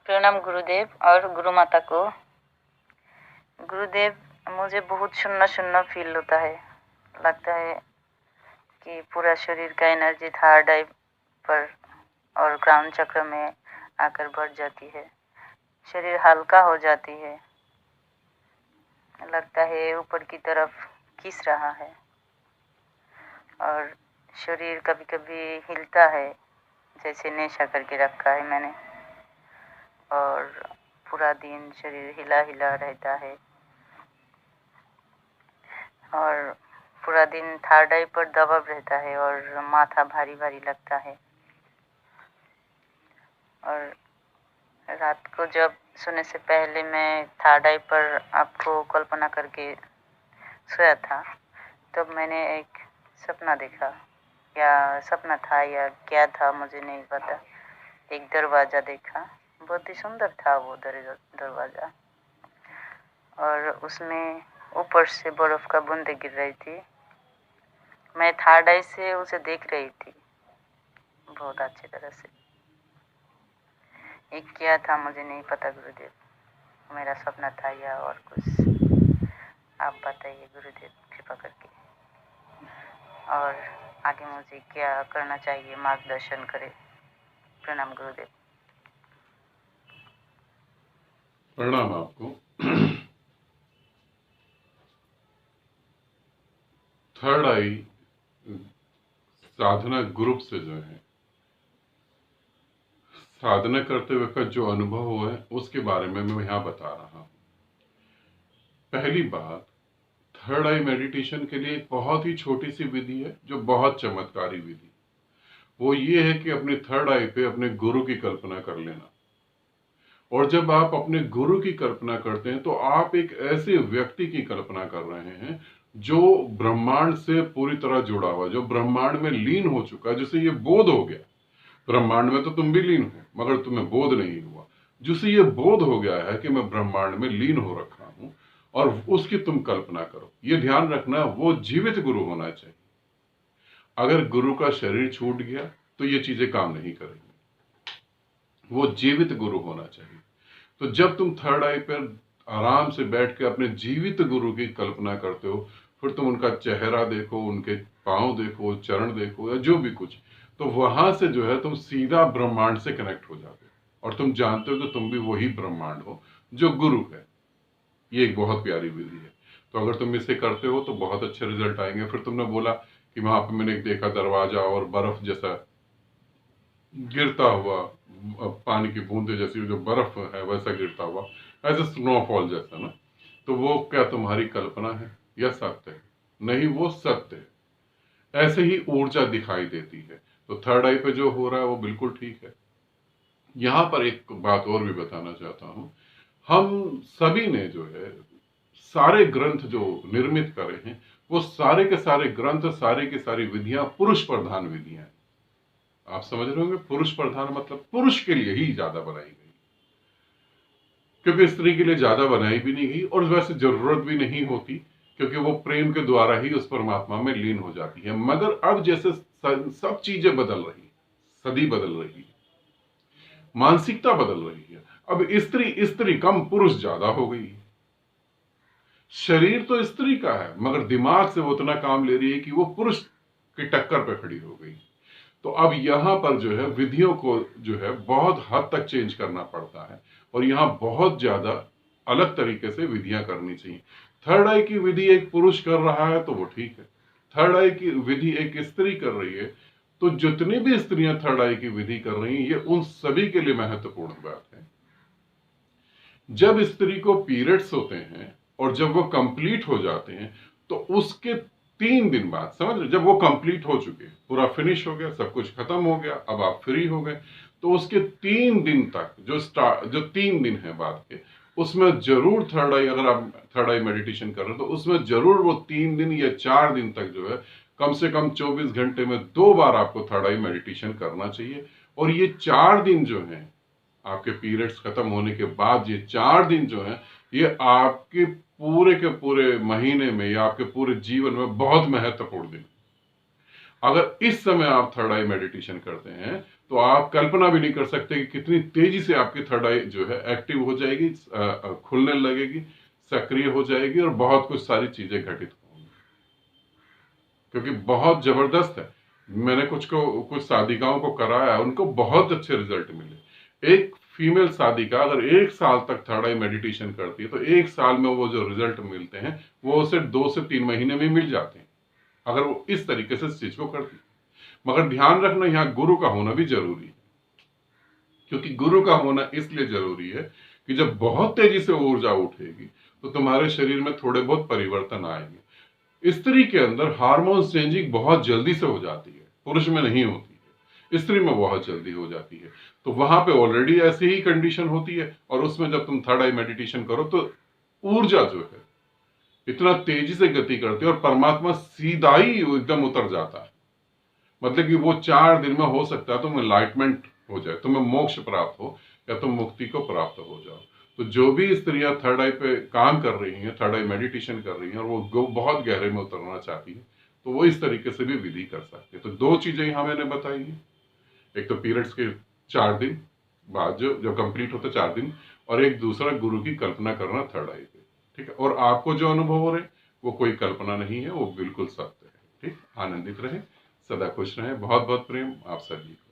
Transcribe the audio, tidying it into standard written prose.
प्रणाम गुरुदेव और गुरु माता को। गुरुदेव, मुझे बहुत सुन्ना सुन्ना फील होता है। लगता है कि पूरा शरीर का एनर्जी थर्ड आई पर और क्राउन चक्र में आकर बढ़ जाती है। शरीर हल्का हो जाती है। लगता है ऊपर की तरफ खींच रहा है और शरीर कभी कभी हिलता है, जैसे नेशा करके रखा है मैंने, और पूरा दिन शरीर हिला हिला रहता है और पूरा दिन थर्ड आई पर दबाव रहता है और माथा भारी भारी लगता है। और रात को जब सोने से पहले मैं थर्ड आई पर आपको कल्पना करके सोया था, तब मैंने एक सपना देखा, या सपना था या क्या था मुझे नहीं पता। एक दरवाज़ा देखा, बहुत ही सुंदर था वो दरवाज़ा, और उसमें ऊपर से बर्फ़ का बूंदें गिर रही थी। मैं थर्ड आई से उसे देख रही थी बहुत अच्छी तरह से। ये क्या था मुझे नहीं पता गुरुदेव, मेरा सपना था या और कुछ, आप बताइए गुरुदेव कृपा करके। और आगे मुझे क्या करना चाहिए, मार्गदर्शन करें। प्रणाम गुरुदेव। प्रणाम आपको। थर्ड आई साधना ग्रुप से जो है साधना करते वक्त जो अनुभव हुआ है उसके बारे में मैं यहाँ बता रहा हूँ। पहली बात, थर्ड आई मेडिटेशन के लिए एक बहुत ही छोटी सी विधि है जो बहुत चमत्कारी विधि। वो ये है कि अपने थर्ड आई पे अपने गुरु की कल्पना कर लेना। और जब आप अपने गुरु की कल्पना करते हैं तो आप एक ऐसे व्यक्ति की कल्पना कर रहे हैं जो ब्रह्मांड से पूरी तरह जुड़ा हुआ, जो ब्रह्मांड में लीन हो चुका, जिसे ये बोध हो गया ब्रह्मांड में तो तुम भी लीन हो मगर तुम्हें बोध नहीं हुआ, जिसे ये बोध हो गया है कि मैं ब्रह्मांड में लीन हो रखा हूं, और उसकी तुम कल्पना करो। ये ध्यान रखना, वो जीवित गुरु होना चाहिए। अगर गुरु का शरीर छूट गया तो ये चीजें काम नहीं करेंगी। वो जीवित गुरु होना चाहिए। तो जब तुम थर्ड आई पर आराम से बैठ के अपने जीवित गुरु की कल्पना करते हो, फिर तुम उनका चेहरा देखो, उनके पांव देखो, चरण देखो, या जो भी कुछ, तो वहां से जो है तुम सीधा ब्रह्मांड से कनेक्ट हो जाते हो और तुम जानते हो कि तुम भी वही ब्रह्मांड हो जो गुरु है। ये एक बहुत प्यारी विधि है। तो अगर तुम इसे करते हो तो बहुत अच्छे रिजल्ट आएंगे। फिर तुमने बोला कि वहां पे मैंने देखा दरवाजा और बर्फ जैसा गिरता हुआ, पानी की बूंदे जैसी जो बर्फ है वैसा गिरता हुआ, ऐसे स्नोफॉल जैसा ना, तो वो क्या तुम्हारी कल्पना है या सत्य है? नहीं, वो सत्य है। ऐसे ही ऊर्जा दिखाई देती है। तो थर्ड आई पे जो हो रहा है वो बिल्कुल ठीक है। यहां पर एक बात और भी बताना चाहता हूं। हम सभी ने जो है सारे ग्रंथ जो निर्मित करे हैं, वो सारे के सारे ग्रंथ, सारी की सारी विधियां पुरुष प्रधान विधियां हैं। आप समझ रहे होंगे, पुरुष प्रधान मतलब पुरुष के लिए ही ज्यादा बनाई गई, क्योंकि स्त्री के लिए ज्यादा बनाई भी नहीं गई और वैसे जरूरत भी नहीं होती, क्योंकि वो प्रेम के द्वारा ही उस परमात्मा में लीन हो जाती है। मगर अब जैसे सब चीजें बदल रही, सदी बदल रही है, मानसिकता बदल रही है। अब स्त्री स्त्री कम, पुरुष ज्यादा हो गई। शरीर तो स्त्री का है मगर दिमाग से वो उतना काम ले रही है कि वो पुरुष की टक्कर पे खड़ी हो गई। तो अब यहां पर जो है विधियों को जो है बहुत हद तक चेंज करना पड़ता है, और यहां बहुत ज्यादा अलग तरीके से विधियां करनी चाहिए। थर्ड आई की विधि एक पुरुष कर रहा है तो वो ठीक है। थर्ड आई की विधि एक स्त्री कर रही है, तो जितनी भी स्त्रियां थर्ड आई की विधि कर रही हैं, ये उन सभी के लिए महत्वपूर्ण बात है। जब स्त्री को पीरियड्स होते हैं और जब वो कंप्लीट हो जाते हैं, तो उसके 3 दिन बाद, समझ रहे, जब वो कंप्लीट हो चुके, पूरा फिनिश हो गया, सब कुछ खत्म हो गया, अब आप फ्री हो गए, तो उसके 3 दिन तक जो 3 दिन है बाद के, उसमें जरूर थर्ड आई, अगर आप थर्ड आई मेडिटेशन कर रहे हो तो उसमें जरूर वो 3 दिन या 4 दिन तक जो है कम से कम 24 घंटे में 2 बार आपको थर्ड आई मेडिटेशन करना चाहिए। और ये 4 दिन जो है आपके पीरियड्स खत्म होने के बाद, ये 4 दिन जो है, ये आपके पूरे के पूरे महीने में या आपके पूरे जीवन में बहुत महत्वपूर्ण दिन। अगर इस समय आप थर्ड आई मेडिटेशन करते हैं तो आप कल्पना भी नहीं कर सकते कि कितनी तेजी से आपकी थर्ड आई जो है एक्टिव हो जाएगी, खुलने लगेगी, सक्रिय हो जाएगी और बहुत कुछ सारी चीजें घटित होंगी, क्योंकि बहुत जबरदस्त है। मैंने कुछ साधिकाओं को कराया, उनको बहुत अच्छे रिजल्ट मिले। एक फीमेल साधिका अगर 1 साल तक थर्ड आई मेडिटेशन करती है तो 1 साल में वो जो रिजल्ट मिलते हैं वो उसे 2 से 3 महीने में मिल जाते हैं, अगर वो इस तरीके से इस चीज को करती है। मगर ध्यान रखना, यहाँ गुरु का होना भी जरूरी है, क्योंकि गुरु का होना इसलिए जरूरी है कि जब बहुत तेजी से ऊर्जा उठेगी तो तुम्हारे शरीर में थोड़े बहुत परिवर्तन आएंगे। स्त्री के अंदर हार्मोन चेंजिंग बहुत जल्दी से हो जाती है, पुरुष में नहीं होती है, स्त्री में बहुत जल्दी हो जाती है। तो वहां पे ऑलरेडी ऐसी ही कंडीशन होती है, और उसमें जब तुम थर्ड आई मेडिटेशन करो तो ऊर्जा जो है इतना तेजी से गति करती है और परमात्मा सीधा ही एकदम उतर जाता है। मतलब कि वो 4 दिन में हो सकता है तुम एनलाइटमेंट हो जाए, तुम्हें मोक्ष प्राप्त हो या तुम मुक्ति को प्राप्त हो जाओ। तो जो भी स्त्रियां थर्ड आई पे काम कर रही हैं, थर्ड आई मेडिटेशन कर रही हैं और वो बहुत गहरे में उतरना चाहती है, तो वो इस तरीके से भी विधि कर सकती है। तो 2 चीजें यहां मैंने बताई है, एक तो पीरियड्स के 4 दिन बाद जो कंप्लीट होता है 4 दिन, और एक दूसरा गुरु की कल्पना करना थर्ड आई पे। ठीक है, और आपको जो अनुभव हो रहे वो कोई कल्पना नहीं है, वो बिल्कुल सत्य है। ठीक, आनंदित रहे, सदा खुश रहें। बहुत बहुत प्रेम आप सभी को।